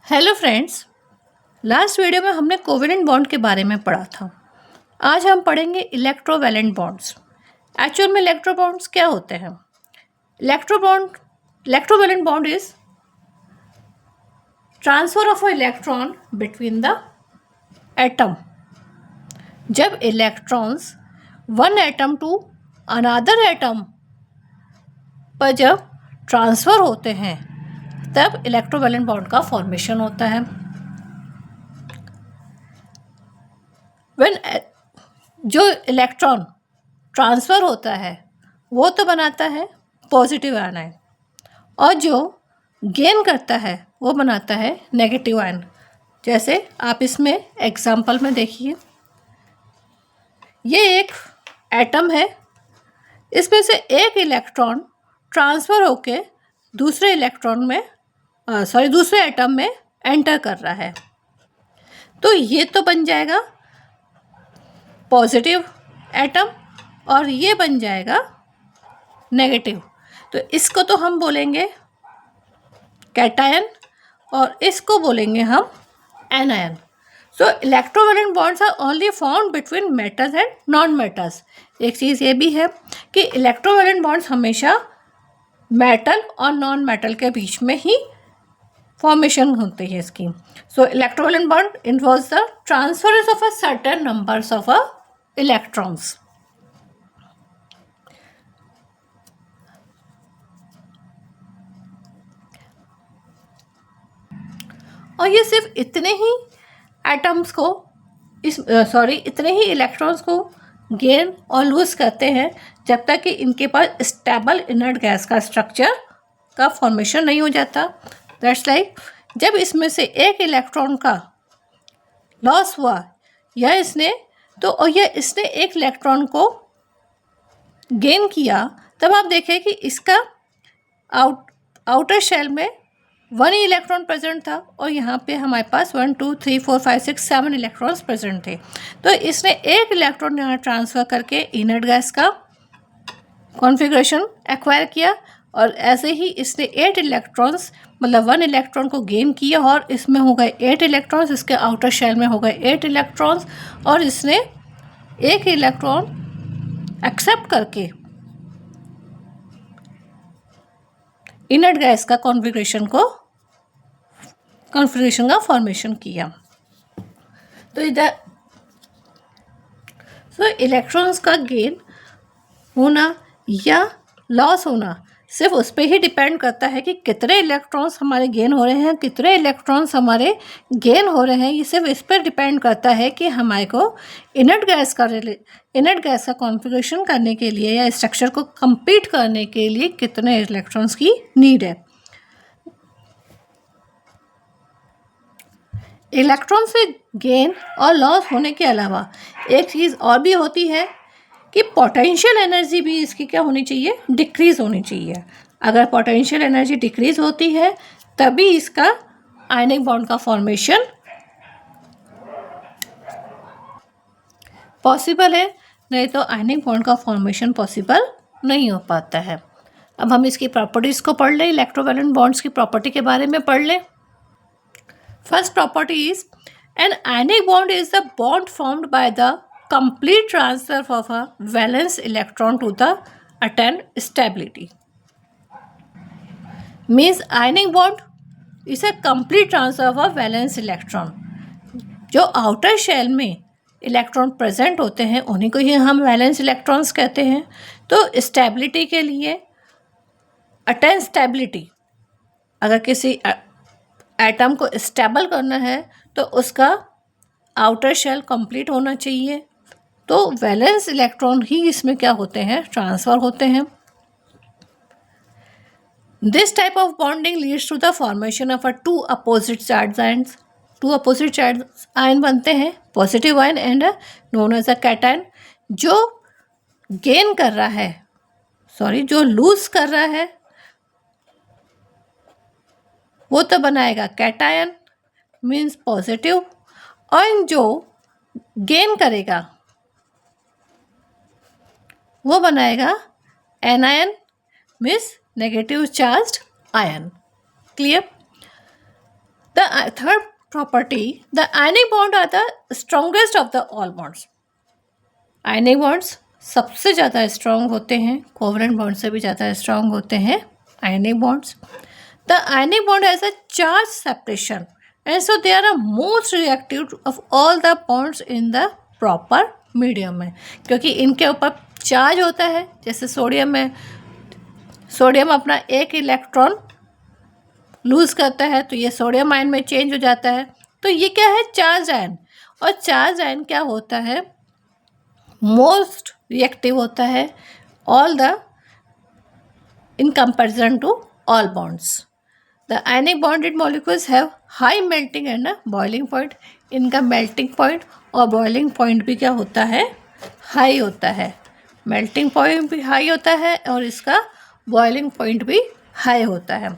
Hello friends. Last video में हमने covalent bond के बारे में पढ़ा था। आज हम पढ़ेंगे इलेक्ट्रोवैलेंट बॉन्ड्स। एक्चुअल में इलेक्ट्रो बॉन्ड्स क्या होते हैं? Electrovalent bond is transfer of a electron between the atom. जब electrons one atom to another atom पर जब ट्रांसफ़र होते हैं तब इलेक्ट्रोवैलेंट बॉन्ड का फॉर्मेशन होता है। जो इलेक्ट्रॉन ट्रांसफ़र होता है वो तो बनाता है पॉजिटिव आयन, और जो गेन करता है वो बनाता है नेगेटिव आयन। जैसे आप इसमें एग्जाम्पल में देखिए, ये एक एटम है, इसमें से एक इलेक्ट्रॉन ट्रांसफ़र होके दूसरे एटम में एंटर कर रहा है, तो ये तो बन जाएगा पॉजिटिव एटम और ये बन जाएगा नेगेटिव। तो इसको तो हम बोलेंगे कैटायन और इसको बोलेंगे हम anion. So electrovalent bonds are only found between metals and non metals. एक चीज़ ये भी है कि इलेक्ट्रोवैलेंट बॉन्ड्स हमेशा मेटल और नॉन मेटल के बीच में ही फॉर्मेशन होती है इसकी। So electrovalent bond involves the transference of a certain numbers of a electrons. और ये सिर्फ इतने ही एटम्स को इतने ही इलेक्ट्रॉन्स को गेन और लूज़ करते हैं जब तक कि इनके पास स्टेबल इनर्ट गैस का स्ट्रक्चर का फॉर्मेशन नहीं हो जाता। दैट्स लाइक जब इसमें से एक इलेक्ट्रॉन का लॉस हुआ या इसने एक इलेक्ट्रॉन को गेन किया, तब आप देखें कि इसका आउटर शेल में 1 इलेक्ट्रॉन प्रेजेंट था और यहाँ पे हमारे पास 1 2 3 4 5 6 7 इलेक्ट्रॉन्स प्रेजेंट थे। तो इसने एक इलेक्ट्रॉन यहाँ ट्रांसफ़र करके इनर्ट गैस का कॉन्फ़िगरेशन एक्वायर किया, और ऐसे ही इसने 8 इलेक्ट्रॉन्स मतलब 1 इलेक्ट्रॉन को गेन किया और इसमें हो गए 8 इलेक्ट्रॉन्स, इसके आउटर शेल में हो गए 8 इलेक्ट्रॉन्स, और इसने एक इलेक्ट्रॉन एक्सेप्ट करके इनर्ट गैस का कॉन्फ़िगरेशन का फॉर्मेशन किया। तो इलेक्ट्रॉन्स का गेन होना या लॉस होना सिर्फ उस पर ही डिपेंड करता है कि कितने इलेक्ट्रॉन्स हमारे गेन हो रहे हैं, कितने इलेक्ट्रॉन्स हमारे गेन हो रहे हैं। ये सिर्फ इस पर डिपेंड करता है कि हमारे को इनर्ट गैस का कॉन्फ़िगरेशन करने के लिए या स्ट्रक्चर को कंप्लीट करने के लिए कितने इलेक्ट्रॉन्स की नीड है। इलेक्ट्रॉन से गेन और लॉस होने के अलावा एक चीज़ और भी होती है कि पोटेंशियल एनर्जी भी इसकी क्या होनी चाहिए, डिक्रीज़ होनी चाहिए। अगर पोटेंशियल एनर्जी डिक्रीज़ होती है तभी इसका आयनिक बॉन्ड का फॉर्मेशन पॉसिबल है, नहीं तो आयनिक बॉन्ड का फॉर्मेशन पॉसिबल नहीं हो पाता है। अब हम इसकी प्रॉपर्टीज़ को पढ़ लें, इलेक्ट्रोवैलेंट बॉन्ड्स की प्रॉपर्टी के बारे में पढ़ लें। First property is an ionic bond is the bond formed by the complete transfer of a valence electron to the attain stability. Means ionic bond is a complete transfer of a valence electron. जो outer shell में electron present होते हैं उन्हीं को ही हम valence electrons कहते हैं। तो स्टेबिलिटी के लिए अटेन स्टेबिलिटी, अगर किसी एटम को स्टेबल करना है तो उसका आउटर शेल कंप्लीट होना चाहिए, तो वैलेंस इलेक्ट्रॉन ही इसमें क्या होते हैं, ट्रांसफ़र होते हैं। This type of bonding leads to the formation of two opposite charge ions. 2 opposite charge ion बनते हैं, positive ion and known as a cation. जो गेन कर रहा है जो लूज कर रहा है वो तो बनाएगा कैटायन मीन्स पॉजिटिव, और जो गेन करेगा वो बनाएगा anion means negative charged ion. Clear? The third property, the ionic bond are the strongest of the all bonds. Ionic bonds सबसे ज़्यादा स्ट्रॉन्ग होते हैं, कोवलेंट बॉन्ड से भी ज़्यादा स्ट्रॉन्ग होते हैं ionic bonds. The ionic bond has a charge separation and so they are the most reactive of all the bonds in the proper medium में, क्योंकि इनके ऊपर चार्ज होता है. जैसे सोडियम में सोडियम अपना एक इलेक्ट्रॉन लूज करता है तो ये सोडियम आयन में चेंज हो जाता है. तो ये क्या है, चार्ज आयन. और चार्ज आयन क्या होता है, मोस्ट रिएक्टिव होता है all the in comparison to all bonds. The ionic bonded molecules have high melting and a boiling point. इनका melting point और boiling point भी क्या होता है, high होता है. melting point भी high होता है और इसका boiling point भी high होता है.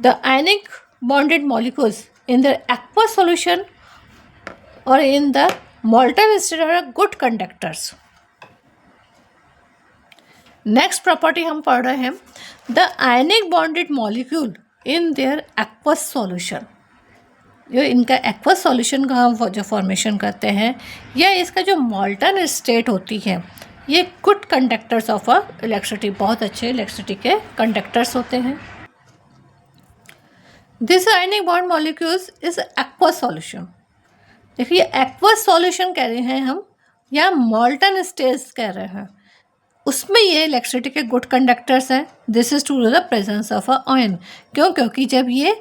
The ionic bonded molecules in the aqueous solution or in the molten state are good conductors. Next property हम पढ़ रहे हैं, the ionic bonded molecule in their aqueous solution. जो इनका एक्वस सॉल्यूशन का हम जो फॉर्मेशन करते हैं या इसका जो मॉल्टन स्टेट होती है, ये good conductors of a electricity, बहुत अच्छे इलेक्ट्रिसिटी के कंडक्टर्स होते हैं. This ionic bond molecules is aqueous solution. देखिए एक्वस सॉल्यूशन कह रहे हैं हम या मॉल्टन स्टेट कह रहे हैं, उसमें ये इलेक्ट्रिसिटी के गुड कंडक्टर्स हैं. This is to the presence of a ion. क्यों? क्योंकि जब ये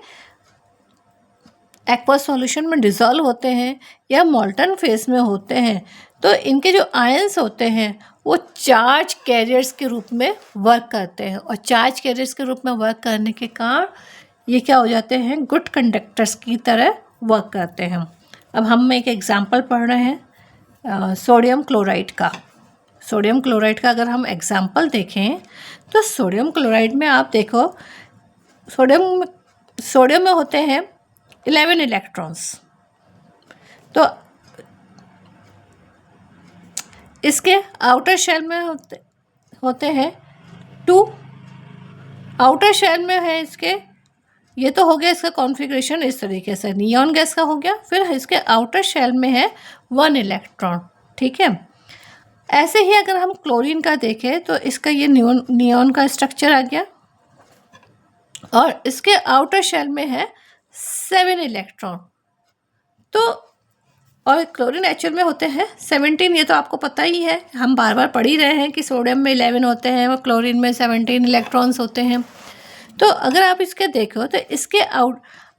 एक्वस सॉल्यूशन में डिज़ोल्व होते हैं या मॉल्टन फेज में होते हैं तो इनके जो आयंस होते हैं वो चार्ज कैरियर्स के रूप में वर्क करते हैं. और चार्ज कैरियर्स के रूप में वर्क करने के कारण ये क्या हो जाते हैं, गुड कंडक्टर्स की तरह वर्क करते हैं. अब हम एक एग्जाम्पल पढ़ रहे हैं सोडियम क्लोराइड का. सोडियम क्लोराइड का अगर हम एग्जाम्पल देखें तो सोडियम क्लोराइड में आप देखो सोडियम में होते हैं 11 इलेक्ट्रॉन्स. तो इसके आउटर शेल में होते हैं 2. आउटर शेल में है इसके, ये तो हो गया इसका कॉन्फ़िगरेशन इस तरीके से, नियॉन गैस का हो गया. फिर इसके आउटर शेल में है 1 इलेक्ट्रॉन. ठीक है. ऐसे ही अगर हम क्लोरीन का देखें तो इसका ये नियॉन का स्ट्रक्चर आ गया और इसके आउटर शेल में है 7 इलेक्ट्रॉन. तो और क्लोरीन एक्चुअल में होते हैं 17. ये तो आपको पता ही है, हम बार बार पढ़ ही रहे हैं कि सोडियम में 11 होते हैं और क्लोरीन में 17 इलेक्ट्रॉन्स होते हैं. तो अगर आप इसके देखो तो इसके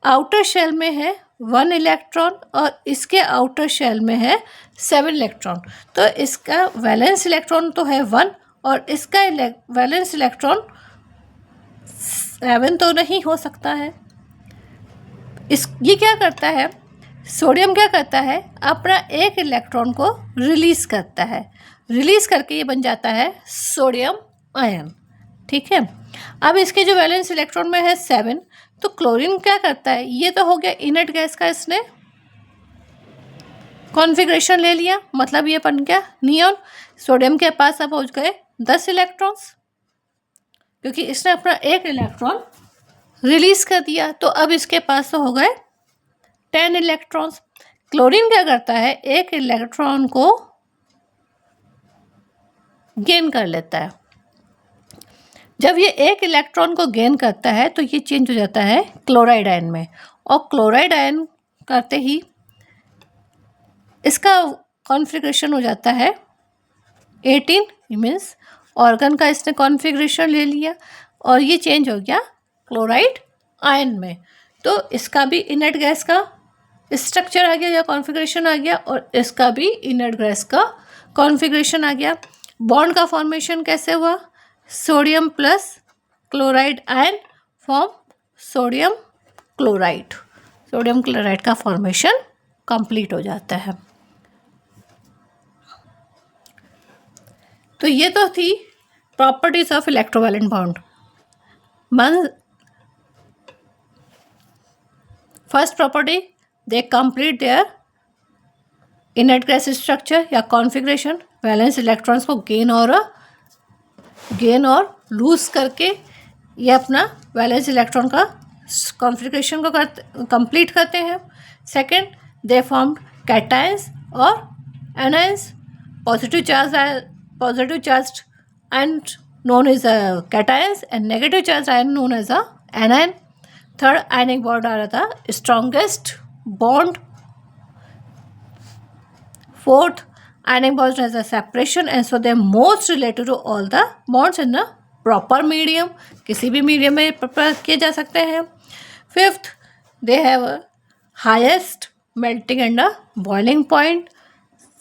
आउटर शेल में है 1 इलेक्ट्रॉन और इसके आउटर शेल में है 7 इलेक्ट्रॉन. तो इसका वैलेंस इलेक्ट्रॉन तो है 1 और इसका वैलेंस इलेक्ट्रॉन 7 तो नहीं हो सकता है. ये क्या करता है, सोडियम क्या करता है, अपना एक इलेक्ट्रॉन को रिलीज़ करता है. रिलीज़ करके ये बन जाता है सोडियम आयन. ठीक है. अब इसके जो वैलेंस इलेक्ट्रॉन में है 7, तो क्लोरीन क्या करता है, ये तो हो गया इनर्ट गैस का, इसने कॉन्फ़िगरेशन ले लिया, मतलब ये बन गया नियॉन. सोडियम के पास अब पहुंच गए 10 इलेक्ट्रॉन्स क्योंकि इसने अपना एक इलेक्ट्रॉन रिलीज़ कर दिया. तो अब इसके पास तो हो गए 10 इलेक्ट्रॉन्स. क्लोरीन क्या करता है, एक इलेक्ट्रॉन को गेन कर लेता है. जब ये एक इलेक्ट्रॉन को गेन करता है तो ये चेंज हो जाता है क्लोराइड आयन में. और क्लोराइड आयन करते ही इसका कॉन्फ़िगरेशन हो जाता है 18. मीन्स ऑर्गन का इसने कॉन्फ़िगरेशन ले लिया और ये चेंज हो गया क्लोराइड आयन में. तो इसका भी इनर्ट गैस का स्ट्रक्चर आ गया या कॉन्फ़िगरेशन आ गया और इसका भी इनर्ट गैस का कॉन्फ़िगरेशन आ गया. बॉन्ड का फॉर्मेशन कैसे हुआ, sodium plus chloride ion form sodium chloride. Sodium chloride का फॉर्मेशन कंप्लीट हो जाता है. तो ये तो थी properties of electrovalent bond. First property, they complete their inert gas structure या कॉन्फ़िगरेशन. वैलेंस इलेक्ट्रॉन्स को गेन और लूज करके ये अपना वैलेंस इलेक्ट्रॉन का कॉन्फ़िगरेशन को कंप्लीट करते हैं। सेकेंड, दे फॉर्म्ड कैटायंस और anions, positive charge ion known as cations and negative charged ion known as a anion. Third, ionic bond are the strongest bond. Fourth, ionic bonds has a separation and so they are most related to all the bonds in the proper medium. किसी भी medium में प्रयोग किए जा सकते हैं. Fifth, they have a highest melting and a boiling point.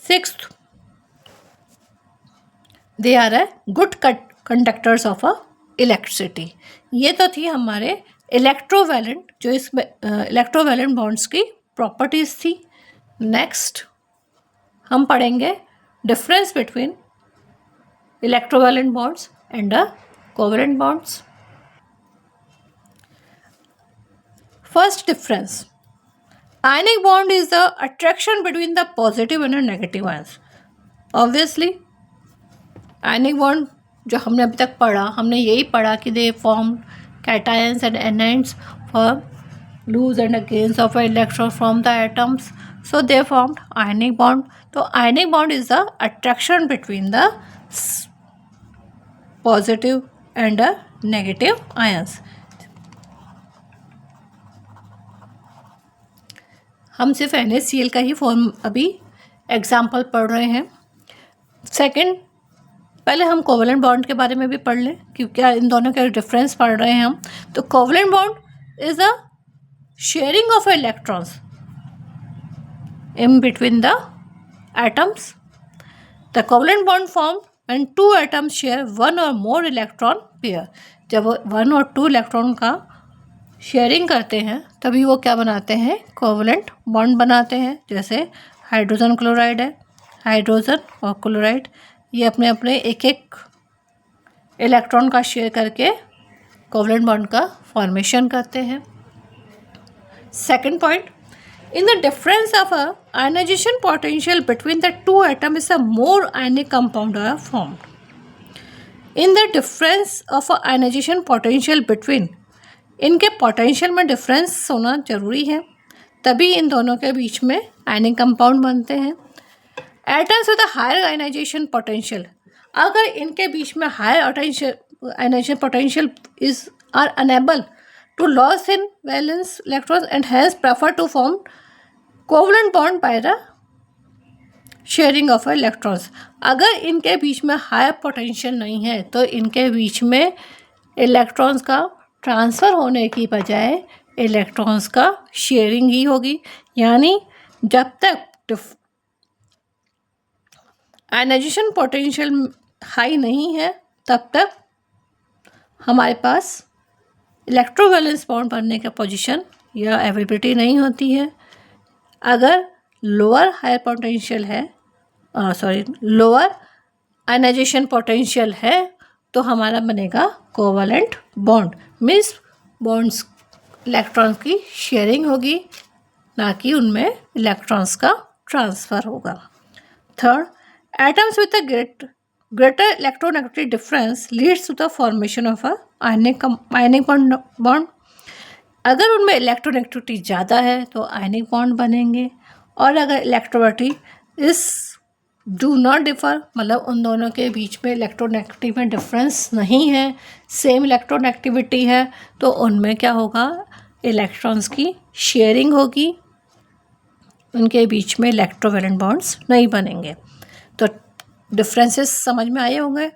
Sixth, they are a good conductors of a electricity. ये तो थी हमारे इलेक्ट्रोवैलेंट, जो इस इलेक्ट्रोवैलेंट बॉन्ड्स की प्रॉपर्टीज़ थी. नेक्स्ट हम पढ़ेंगे difference between electrovalent bonds and the covalent bonds. First difference, ionic bond is the attraction between the positive and negative ions. Obviously ionic bond जो हमने अभी तक पढ़ा, हमने यही पढ़ा कि they form cations and anions for lose and gains of electron from the atoms, so they formed ionic bond. तो ionic bond is the attraction between the positive and the negative ions. हम सिर्फ NaCl का ही form अभी example पढ़ रहे हैं. Second, पहले हम कोवैलेंट बॉन्ड के बारे में भी पढ़ लें क्योंकि इन दोनों के डिफरेंस पढ़ रहे हैं हम. तो covalent bond is a sharing of electrons in between the atoms. The covalent bond form when two atoms share one और मोर इलेक्ट्रॉन पेयर. जब वो 1 और 2 इलेक्ट्रॉन का शेयरिंग करते हैं तभी वो क्या बनाते हैं, कोवैलेंट बॉन्ड बनाते हैं. जैसे हाइड्रोजन क्लोराइड है, हाइड्रोजन और क्लोराइड ये अपने अपने एक एक इलेक्ट्रॉन का शेयर करके कोवैलेंट बॉन्ड का फॉर्मेशन करते हैं. Second point, in the difference of a ionisation potential between the two atom is a more ionic compound are formed. In the difference of a ionisation potential between, इनके potential में difference होना जरूरी है तभी इन दोनों के बीच में आयनिक कंपाउंड बनते हैं. Atoms with higher ionisation potential, अगर इनके बीच में higher ionisation potential is are unable to loss in valence electrons and has prefer to form covalent bond by the sharing of electrons. अगर इनके बीच में हायर पोटेंशियल नहीं है तो इनके बीच में इलेक्ट्रॉन्स का ट्रांसफ़र होने की बजाय इलेक्ट्रॉन्स का शेयरिंग ही होगी. यानी जब तक आयनाइजेशन पोटेंशियल हाई नहीं है तब तक हमारे पास इलेक्ट्रोवैलेंस बॉन्ड बनने का पोजीशन या अवेलेबिलिटी नहीं होती है. अगर लोअर हायर पोटेंशियल है, लोअर आयनाइजेशन पोटेंशियल है तो हमारा बनेगा covalent bond. Means bonds electrons की शेयरिंग होगी, ना कि उनमें इलेक्ट्रॉन्स का ट्रांसफ़र होगा. Third, atoms with a greater electronegativity difference leads to the formation of a ionic bond. अगर उनमें इलेक्ट्रोनेगेटिविटी ज़्यादा है तो आयनिक बॉन्ड बनेंगे, और अगर इलेक्ट्रोनेगेटिविटी इस डू नॉट डिफर, मतलब उन दोनों के बीच में इलेक्ट्रोनेगेटिविटी में डिफरेंस नहीं है, सेम इलेक्ट्रोनेगेटिविटी है, तो उनमें क्या होगा, इलेक्ट्रॉन्स की शेयरिंग होगी, उनके बीच में इलेक्ट्रोवैलेंट बॉन्ड्स नहीं बनेंगे. तो डिफरेंसेस समझ में आए होंगे.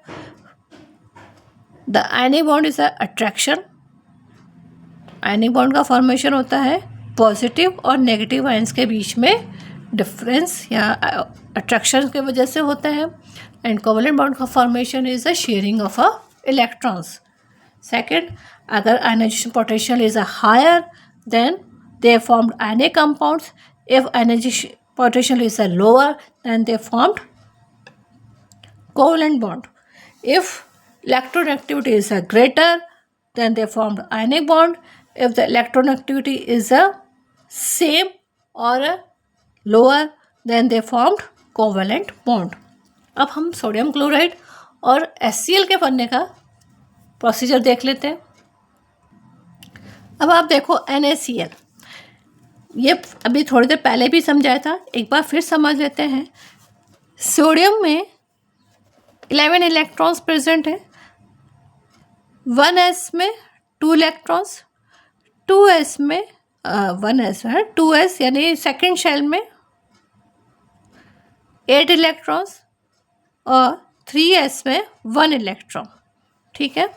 The ionic bond is a attraction. Ionic bond का फॉर्मेशन होता है पॉजिटिव और नेगेटिव आयंस के बीच में डिफरेंस या अट्रैक्शन की वजह से होता है. एंड कोवैलेंट बॉन्ड का formation is a sharing of a electrons. Second, अगर ionisation potential is a higher then they formed ionic compounds. If ionisation potential is a lower then they formed covalent bond. If electronegativity is a greater then they formed ionic bond. If the electronegativity is a same or a lower then they formed covalent bond. अब हम sodium chloride और HCl के बनने का procedure देख लेते हैं. अब आप देखो NaCl, ये अभी थोड़ी देर पहले भी समझाया था, एक बार फिर समझ लेते हैं। सोडियम में 11 इलेक्ट्रॉन्स प्रेजेंट है, 1s में 2 इलेक्ट्रॉन्स, 2s में 1s है, 2s यानी सेकेंड शेल में 8 इलेक्ट्रॉन्स और 3s में 1 इलेक्ट्रॉन। ठीक है,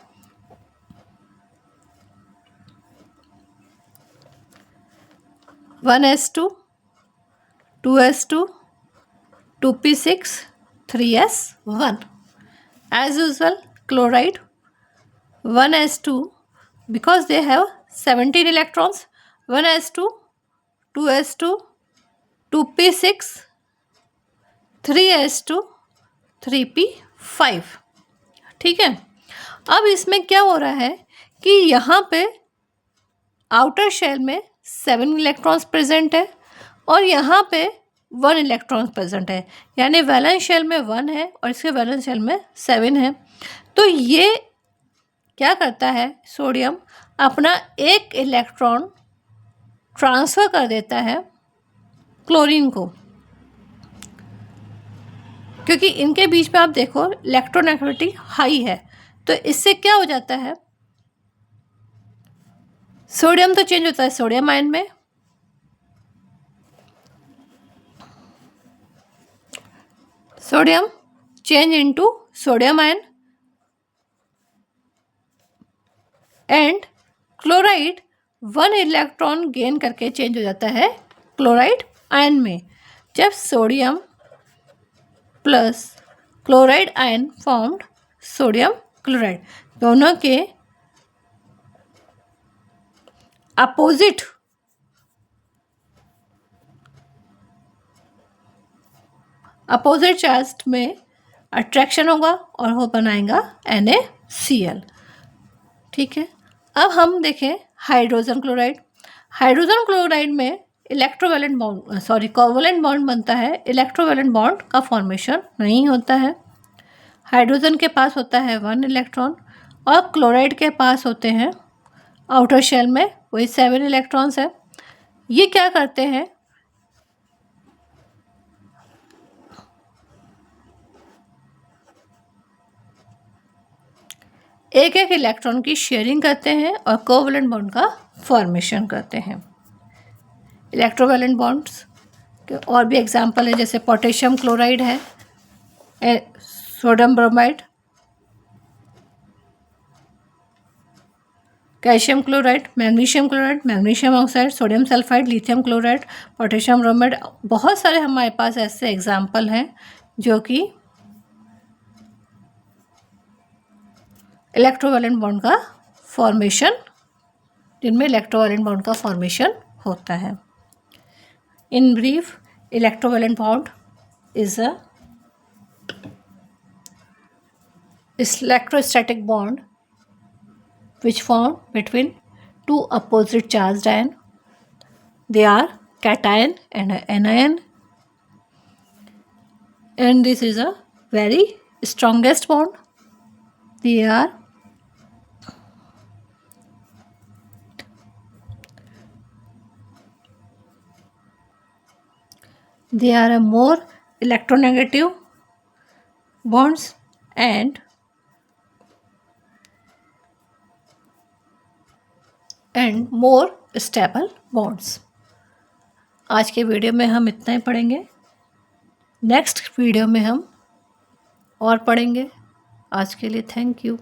one S2, 2s2, 2p6, 3s1। As usual, chloride 1s2 because they have 17 electrons, 1s2, 2s2, 2p6, 3s2, 3p5। ठीक है, अब इसमें क्या हो रहा है कि यहाँ पे आउटर शेल में 7 इलेक्ट्रॉन्स प्रेजेंट है और यहाँ पे 1 इलेक्ट्रॉन प्रेजेंट है, यानी वैलेंस शेल में 1 है और इसके वैलेंस शेल में 7 है। तो ये क्या करता है, सोडियम अपना एक इलेक्ट्रॉन ट्रांसफ़र कर देता है क्लोरीन को, क्योंकि इनके बीच में आप देखो इलेक्ट्रोनेगेटिविटी हाई है। तो इससे क्या हो जाता है, सोडियम तो चेंज होता है सोडियम आयन में, sodium change into sodium ion, and chloride 1 electron gain करके चेंज हो जाता है क्लोराइड आयन में। जब sodium plus chloride ion formed sodium chloride, दोनों के अपोजिट चार्ज में अट्रैक्शन होगा और वो बनाएगा NaCl। ठीक है, अब हम देखें हाइड्रोजन क्लोराइड। हाइड्रोजन क्लोराइड में कोवलेंट बॉन्ड बनता है, इलेक्ट्रोवैलेंट बॉन्ड का फॉर्मेशन नहीं होता है। हाइड्रोजन के पास होता है 1 इलेक्ट्रॉन और क्लोराइड के पास होते हैं आउटर शेल में वही 7 इलेक्ट्रॉन्स है। ये क्या करते हैं, एक एक इलेक्ट्रॉन की शेयरिंग करते हैं और कोवलेंट बॉन्ड का फॉर्मेशन करते हैं। इलेक्ट्रोवैलेंट बॉन्ड्स के और भी एग्जाम्पल है, जैसे पोटेशियम क्लोराइड है, sodium bromide, calcium chloride, magnesium oxide, sodium sulphide, lithium chloride, potassium bromide. बहुत सारे हमारे पास ऐसे एग्जाम्पल हैं जो कि इलेक्ट्रोवैलेंट बॉन्ड का फॉर्मेशन, जिनमें इलेक्ट्रोवैलेंट बॉन्ड का फॉर्मेशन होता है। In brief, electrovalent bond is a electrostatic bond which formed between two opposite charged ions. They are cation and anion, and this is a very strongest bond. They are a more electronegative bonds and more stable bonds. आज के video में हम इतना ही पढ़ेंगे, next video में हम और पढ़ेंगे। आज के लिए थैंक यू।